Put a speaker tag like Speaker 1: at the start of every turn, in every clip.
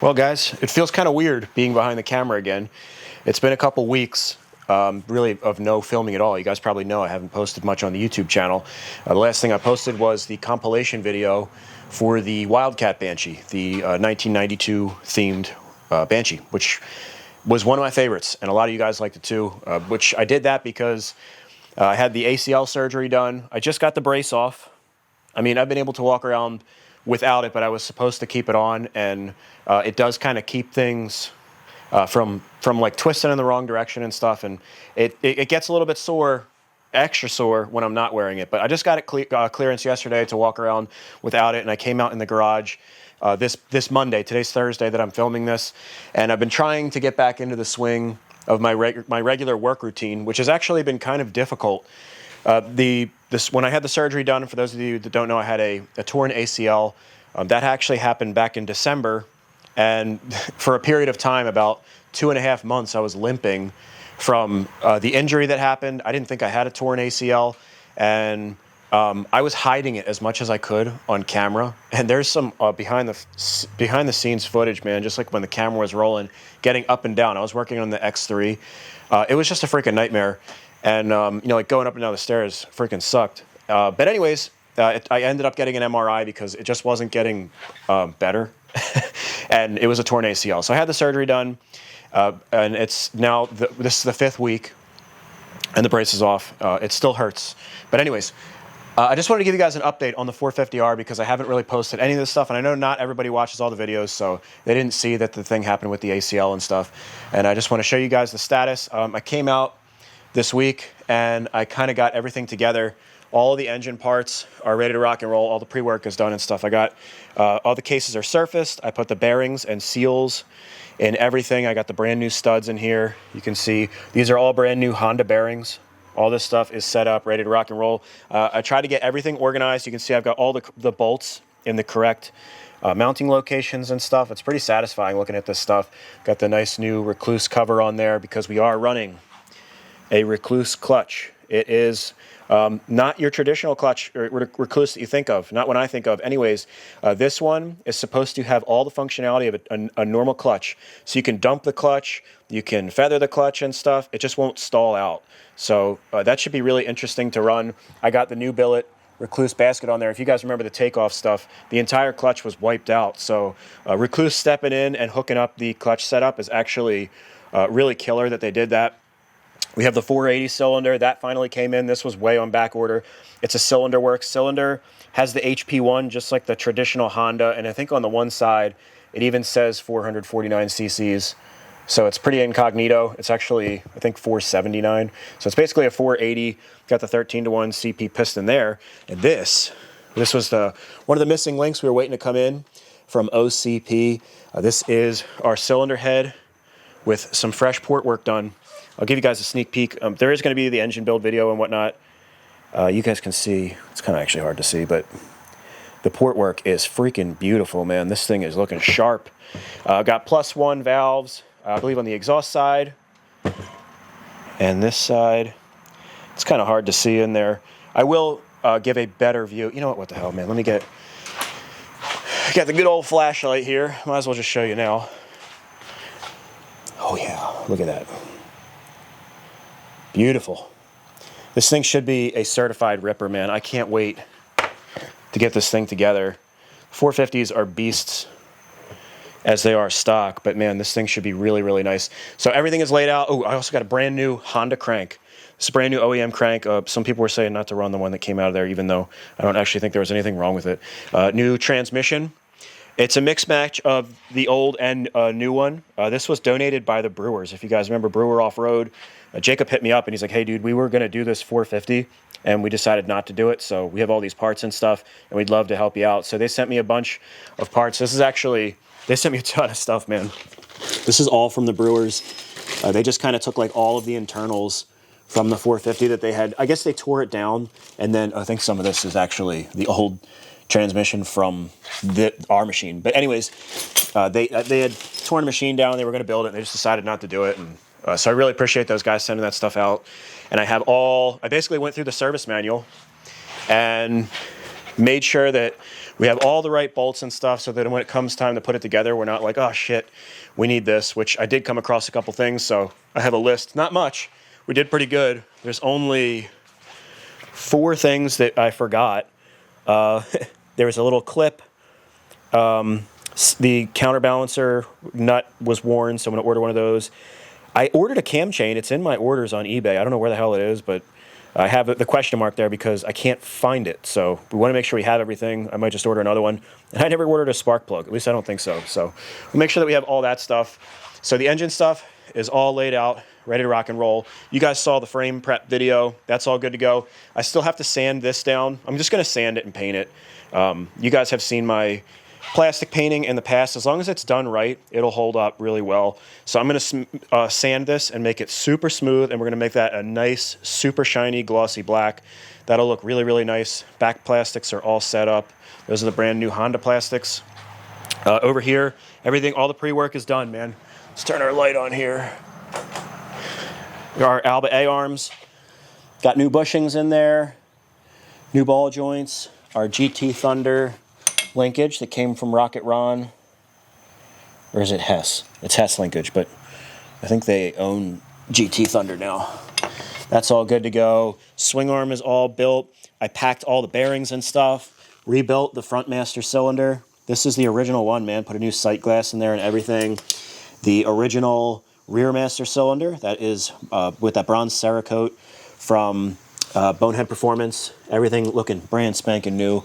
Speaker 1: Well, guys, it feels kind of weird being behind the camera again. It's been a couple weeks, really, of no filming at all. You guys probably know I haven't posted much on the YouTube channel. The last thing I posted was the compilation video for the Wildcat Banshee, the 1992 themed Banshee, which was one of my favorites, and a lot of you guys liked it too, which I did that because I had the ACL surgery done. I just got the brace off. I mean, I've been able to walk around without it, but I was supposed to keep it on, and it does kind of keep things from like twisting in the wrong direction and stuff, and it gets a little bit sore, extra sore when I'm not wearing it. But I just got it clearance yesterday to walk around without it, and I came out in the garage this Monday. Today's Thursday that I'm filming this, and I've been trying to get back into the swing of my regular work routine, which has actually been kind of difficult. When I had the surgery done, for those of you that don't know, I had a torn ACL. That actually happened back in December, and for a period of time, about 2.5 months, I was limping from the injury that happened. I didn't think I had a torn ACL, and I was hiding it as much as I could on camera. And there's some behind the scenes footage, man, just like when the camera was rolling, getting up and down. I was working on the X3. It was just a freaking nightmare. And, like going up and down the stairs freaking sucked. But anyways, I ended up getting an MRI because it just wasn't getting better. And it was a torn ACL. So I had the surgery done, and it's now, this is the 5th week, and the brace is off. It still hurts. But anyways, I just wanted to give you guys an update on the 450R because I haven't really posted any of this stuff, and I know not everybody watches all the videos, so they didn't see that the thing happened with the ACL and stuff. And I just want to show you guys the status. I came out this week, and I kind of got everything together. All of the engine parts are ready to rock and roll. All the pre-work is done and stuff. I got all the cases are surfaced. I put the bearings and seals in everything. I got the brand new studs in here. You can see these are all brand new Honda bearings. All this stuff is set up, ready to rock and roll. I tried to get everything organized. You can see I've got all the bolts in the correct mounting locations and stuff. It's pretty satisfying looking at this stuff. Got the nice new Recluse cover on there because we are running a Recluse clutch. It is not your traditional clutch or Recluse that you think of, not what I think of. Anyways, this one is supposed to have all the functionality of a normal clutch. So you can dump the clutch, you can feather the clutch and stuff. It just won't stall out. So that should be really interesting to run. I got the new billet Recluse basket on there. If you guys remember the takeoff stuff, the entire clutch was wiped out. So Recluse stepping in and hooking up the clutch setup is actually really killer that they did that. We have the 480 cylinder. That finally came in. This was way on back order. It's a cylinder works cylinder. Has the HP1 just like the traditional Honda. And I think on the one side, it even says 449 cc's. So it's pretty incognito. It's actually, I think, 479. So it's basically a 480. Got the 13-to-1 CP piston there. And this was one of the missing links we were waiting to come in from OCP. This is our cylinder head with some fresh port work done. I'll give you guys a sneak peek. There is going to be the engine build video and whatnot. You guys can see, it's kind of actually hard to see, but the port work is freaking beautiful, man. This thing is looking sharp. Got +1 valves, I believe on the exhaust side. And this side, it's kind of hard to see in there. I will give a better view. You know what the hell, man. Let me got the good old flashlight here. Might as well just show you now. Oh yeah, look at that. Beautiful. This thing should be a certified ripper, man. I can't wait to get this thing together. 450s are beasts as they are stock, but man, this thing should be really, really nice. So everything is laid out. Oh, I also got a brand new Honda crank. This is a brand new OEM crank. Some people were saying not to run the one that came out of there, even though I don't actually think there was anything wrong with it. New transmission. It's a mix match of the old and new one. This was donated by the Brewers. If you guys remember Brewer Off-Road, Jacob hit me up and he's like, hey dude, we were going to do this 450 and we decided not to do it. So we have all these parts and stuff and we'd love to help you out. So they sent me a bunch of parts. This is actually, they sent me a ton of stuff, man. This is all from the Brewers. They just kind of took like all of the internals from the 450 that they had. I guess they tore it down, and then I think some of this is actually the old transmission from our machine. But anyways, they had torn the machine down. They were going to build it, and they just decided not to do it. And so I really appreciate those guys sending that stuff out. And I basically went through the service manual, and Made sure that we have all the right bolts and stuff so that when it comes time to put it together, we're not like, oh shit, we need this, which I did come across a couple things, so I have a list. Not much. We did pretty good. There's only 4 things that I forgot. There was a little clip. The counterbalancer nut was worn, so I'm going to order one of those. I ordered a cam chain. It's in my orders on eBay. I don't know where the hell it is, but I have the question mark there because I can't find it. So we want to make sure we have everything. I might just order another one. And I never ordered a spark plug. At least I don't think so. So we'll make sure that we have all that stuff. So the engine stuff is all laid out, ready to rock and roll. You guys saw the frame prep video. That's all good to go. I still have to sand this down. I'm just going to sand it and paint it. You guys have seen my plastic painting in the past. As long as it's done right, it'll hold up really well. So I'm going to sand this and make it super smooth, and we're going to make that a nice, super shiny, glossy black. That'll look really, really nice. Back plastics are all set up. Those are the brand new Honda plastics. Over here, everything, all the pre-work is done, man. Let's turn our light on here. Our Alba A-arms. Got new bushings in there, new ball joints, our GT Thunder linkage that came from Rocket Ron, or is it Hess? It's Hess linkage, but I think they own GT Thunder now. That's all good to go. Swing arm is all built. I packed all the bearings and stuff, rebuilt the front master cylinder. This is the original one, man. Put a new sight glass in there and everything. The original rear master cylinder, that is with that bronze Cerakote from Bonehead Performance. Everything looking brand spanking new.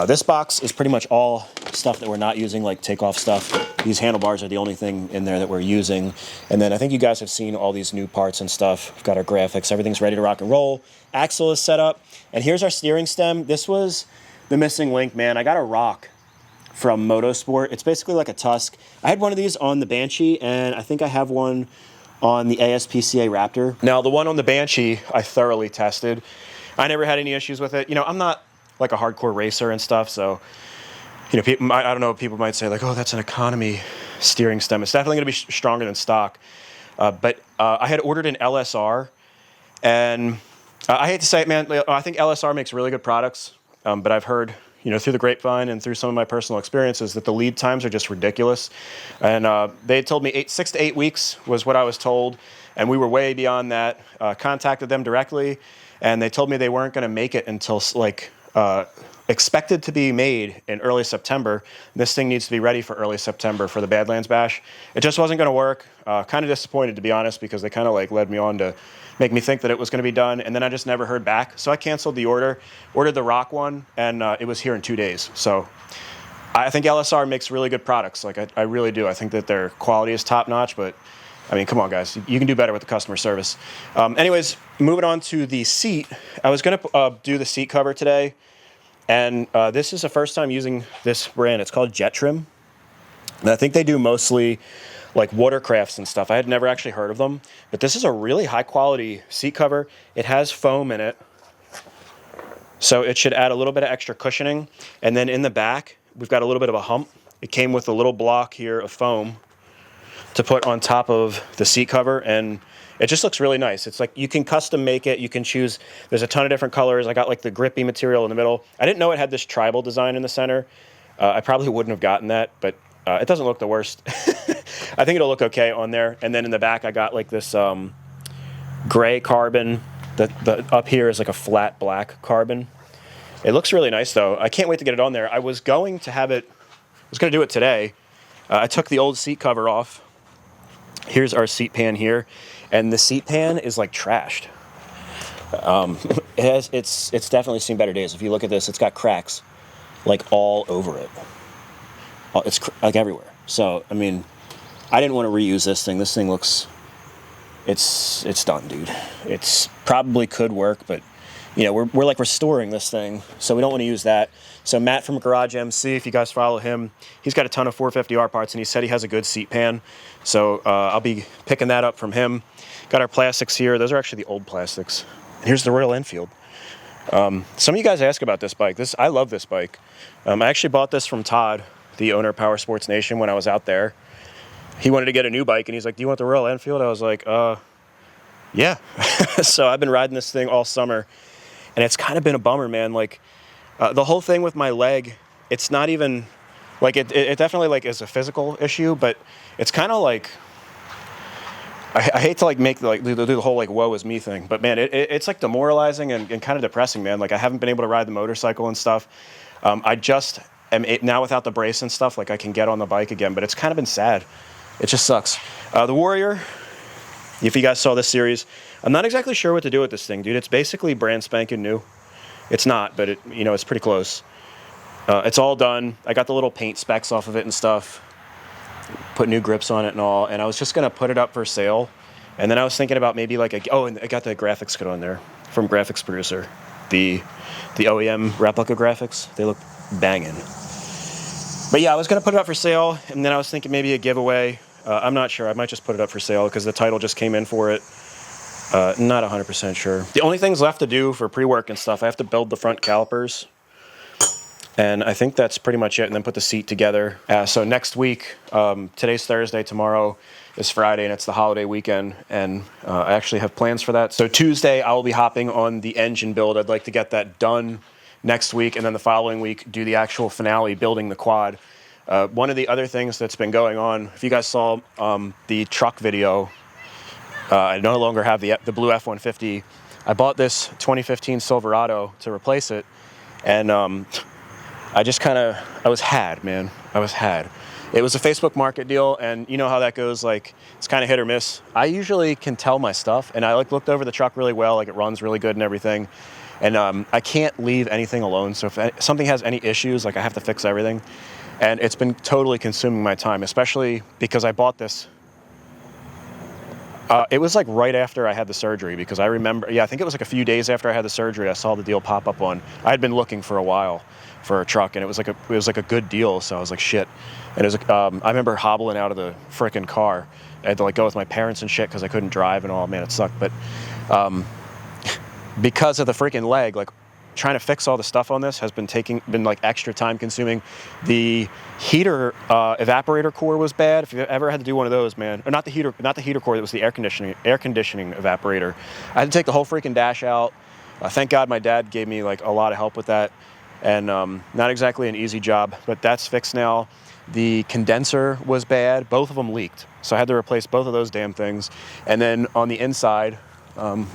Speaker 1: This box is pretty much all stuff that we're not using, like takeoff stuff. These handlebars are the only thing in there that we're using. And then I think you guys have seen all these new parts and stuff. We've got our graphics. Everything's ready to rock and roll. Axle is set up. And here's our steering stem. This was the missing link, man. I got a rock from Motorsport. It's basically like a tusk. I had one of these on the Banshee, and I think I have one on the ASPCA Raptor. Now, the one on the Banshee, I thoroughly tested. I never had any issues with it. You know, I'm not like a hardcore racer and stuff, so you know, people, I don't know, people might say like, oh, that's an economy steering stem. It's definitely going to be stronger than stock, but I had ordered an LSR, and I hate to say it, man, I think LSR makes really good products, but I've heard, you know, through the grapevine and through some of my personal experiences that the lead times are just ridiculous, and they had told me 6 to 8 weeks was what I was told, and we were way beyond that. Contacted them directly, and they told me they weren't going to make it until like expected to be made in early September. This thing needs to be ready for early September for the Badlands Bash. It just wasn't going to work. Kind of disappointed, to be honest, because they kind of like led me on to make me think that it was going to be done, and then I just never heard back. So I canceled the order, ordered the Rock one, and it was here in 2 days. So I think LSR makes really good products. Like I really do. I think that their quality is top notch, but I mean, come on, guys. You can do better with the customer service. Anyways, moving on to the seat. I was going to do the seat cover today, and this is the first time using this brand. It's called Jet Trim, and I think they do mostly like watercrafts and stuff. I had never actually heard of them, but this is a really high-quality seat cover. It has foam in it, so it should add a little bit of extra cushioning. And then in the back, we've got a little bit of a hump. It came with a little block here of foam to put on top of the seat cover, and it just looks really nice. It's like you can custom make it. You can choose. There's a ton of different colors. I got like the grippy material in the middle. I didn't know it had this tribal design in the center. I probably wouldn't have gotten that, but it doesn't look the worst. I think it'll look okay on there. And then in the back, I got like this gray carbon. The up here is like a flat black carbon. It looks really nice, though. I can't wait to get it on there. I was going to have it. I was going to do it today. I took the old seat cover off. Here's our seat pan here, and the seat pan is like trashed. It's definitely seen better days. If you look at this, it's got cracks like all over it. It's like everywhere. So I mean, I didn't want to reuse this thing. This thing looks, it's done, dude. It's probably could work, but you know, we're like restoring this thing, so we don't want to use that. So Matt from Garage MC, if you guys follow him, he's got a ton of 450R parts, and he said he has a good seat pan. So I'll be picking that up from him. Got our plastics here. Those are actually the old plastics. Here's the Royal Enfield. Some of you guys ask about this bike. I love this bike. I actually bought this from Todd, the owner of Power Sports Nation, when I was out there. He wanted to get a new bike, and he's like, do you want the Royal Enfield? I was like, yeah. So I've been riding this thing all summer, and it's kind of been a bummer, man. Like, The whole thing with my leg, it's not even, like, it definitely, like, is a physical issue, but it's kind of like, I hate to, like, make, like, do the whole, like, woe is me thing, but, man, it's, like, demoralizing and kind of depressing, man. Like, I haven't been able to ride the motorcycle and stuff. I just am, now without the brace and stuff, like, I can get on the bike again, but it's kind of been sad. It just sucks. The Warrior, if you guys saw this series, I'm not exactly sure what to do with this thing, dude. It's basically brand spanking new. It's not, but it, you know, it's pretty close. It's all done. I got the little paint specks off of it and stuff. Put new grips on it and all, and I was just gonna put it up for sale, and then I was thinking about maybe like and I got the graphics kit on there from Graphics Producer, the OEM replica graphics. They look banging. But yeah, I was gonna put it up for sale, and then I was thinking maybe a giveaway. I'm not sure. I might just put it up for sale because the title just came in for it. Not 100% sure. The only things left to do for pre-work and stuff, I have to build the front calipers. And I think that's pretty much it, and then put the seat together. So next week, today's Thursday, tomorrow is Friday, and it's the holiday weekend, and I actually have plans for that. So Tuesday, I will be hopping on the engine build. I'd like to get that done next week, and then the following week, do the actual finale, building the quad. One of the other things that's been going on, if you guys saw the truck video, I no longer have the blue F-150. I bought this 2015 Silverado to replace it, and I just kind of, I was had, man. I was had. It was a Facebook Market deal, and you know how that goes, like, it's kind of hit or miss. I usually can tell my stuff, and I like looked over the truck really well, like it runs really good and everything, and I can't leave anything alone, so if something has any issues, like I have to fix everything, and it's been totally consuming my time, especially because I bought this. It was like right after I had the surgery, because I remember, yeah, I think it was like a few days after I had the surgery, I saw the deal pop up on, I had been looking for a while for a truck, and it was like a good deal, so I was like, shit. And it was like, I remember hobbling out of the frickin' car. I had to like go with my parents and shit because I couldn't drive and all, man, it sucked. But because of the freaking leg, like trying to fix all the stuff on this has been like extra time consuming. The heater evaporator core was bad. If you ever had to do one of those, man, or not the heater core, it was the air conditioning evaporator. I had to take the whole freaking dash out. Thank God my dad gave me like a lot of help with that, and not exactly an easy job, but that's fixed now. The condenser was bad. Both of them leaked, so I had to replace both of those damn things. And then on the inside,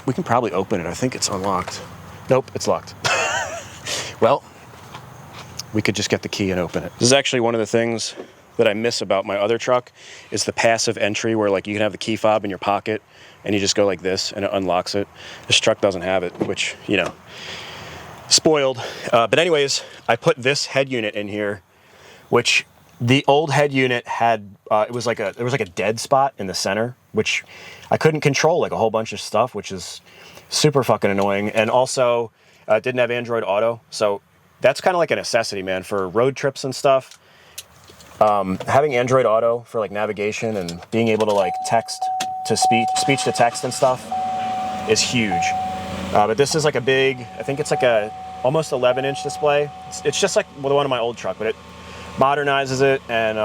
Speaker 1: we can probably open it. I think it's unlocked. Nope, it's locked. Well, we could just get the key and open it. This is actually one of the things that I miss about my other truck, is the passive entry where like you can have the key fob in your pocket and you just go like this and it unlocks it. This truck doesn't have it, which, you know, spoiled. But anyways, I put this head unit in here, which the old head unit had, there was like a dead spot in the center, which I couldn't control like a whole bunch of stuff, which is super fucking annoying. And also didn't have Android Auto. So that's kind of like a necessity, man, for road trips and stuff. Having Android Auto for like navigation and being able to like text to speech to text and stuff is huge. But this is like a big, I think it's like a almost 11-inch display. It's just like the one of my old truck, but it modernizes it, and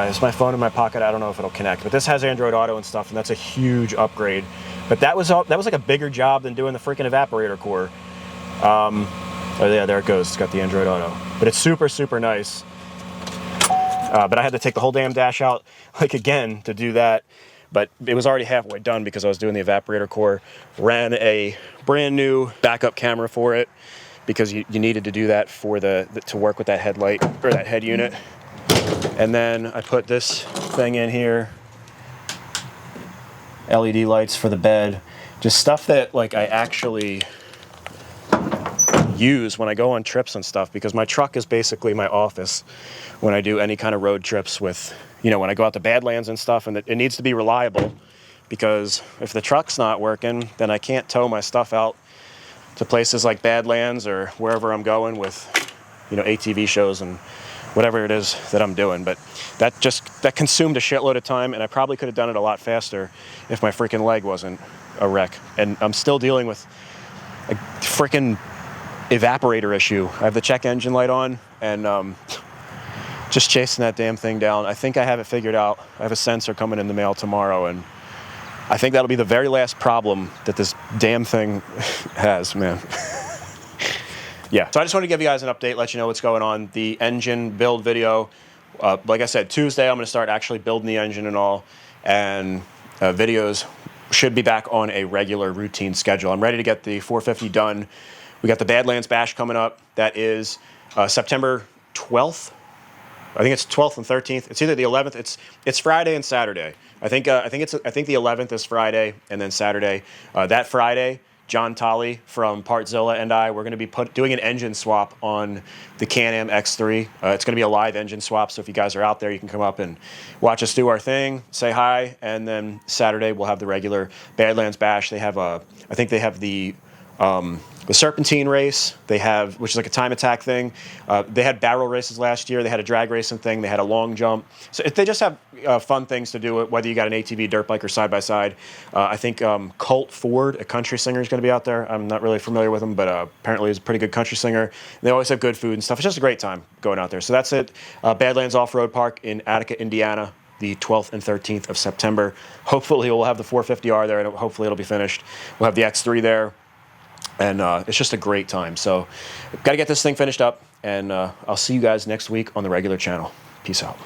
Speaker 1: it's my phone in my pocket. I don't know if it'll connect, but this has Android Auto and stuff, and that's a huge upgrade. But that was like a bigger job than doing the freaking evaporator core. Oh yeah, there it goes. It's got the Android Auto, but it's super, super nice. But I had to take the whole damn dash out, like again, to do that. But it was already halfway done because I was doing the evaporator core. Ran a brand new backup camera for it because you needed to do that for to work with that headlight or that head unit. And then I put this thing in here. LED lights for the bed. Just stuff that like I actually use when I go on trips and stuff, because my truck is basically my office when I do any kind of road trips with, you know, when I go out to Badlands and stuff, and it needs to be reliable, because if the truck's not working, then I can't tow my stuff out to places like Badlands or wherever I'm going with, you know, ATV shows and whatever it is that I'm doing. But that consumed a shitload of time, and I probably could have done it a lot faster if my freaking leg wasn't a wreck. And I'm still dealing with a freaking evaporator issue. I have the check engine light on, and just chasing that damn thing down. I think I have it figured out. I have a sensor coming in the mail tomorrow, and I think that'll be the very last problem that this damn thing has, man. Yeah, so I just wanted to give you guys an update, let you know what's going on. The engine build video, like I said, Tuesday I'm going to start actually building the engine and all, and videos should be back on a regular routine schedule. I'm ready to get the 450 done. We got the Badlands Bash coming up. That is September 12th. I think it's 12th and 13th. It's either the 11th. It's Friday and Saturday. I think the 11th is Friday, and then Saturday. That Friday, John Tolley from Partzilla and we're going to be doing an engine swap on the Can-Am X3. It's going to be a live engine swap, so if you guys are out there, you can come up and watch us do our thing, say hi, and then Saturday we'll have the regular Badlands Bash. They have I think they have the Serpentine race, which is like a time attack thing. They had barrel races last year. They had a drag racing thing. They had a long jump. So they just have fun things to do, whether you got an ATV, dirt bike, or side-by-side. I think Colt Ford, a country singer, is going to be out there. I'm not really familiar with him, but apparently he's a pretty good country singer. They always have good food and stuff. It's just a great time going out there. So that's it. Badlands Off-Road Park in Attica, Indiana, the 12th and 13th of September. Hopefully we'll have the 450R there, and hopefully it'll be finished. We'll have the X3 there. And it's just a great time. So got to get this thing finished up, and I'll see you guys next week on the regular channel. Peace out.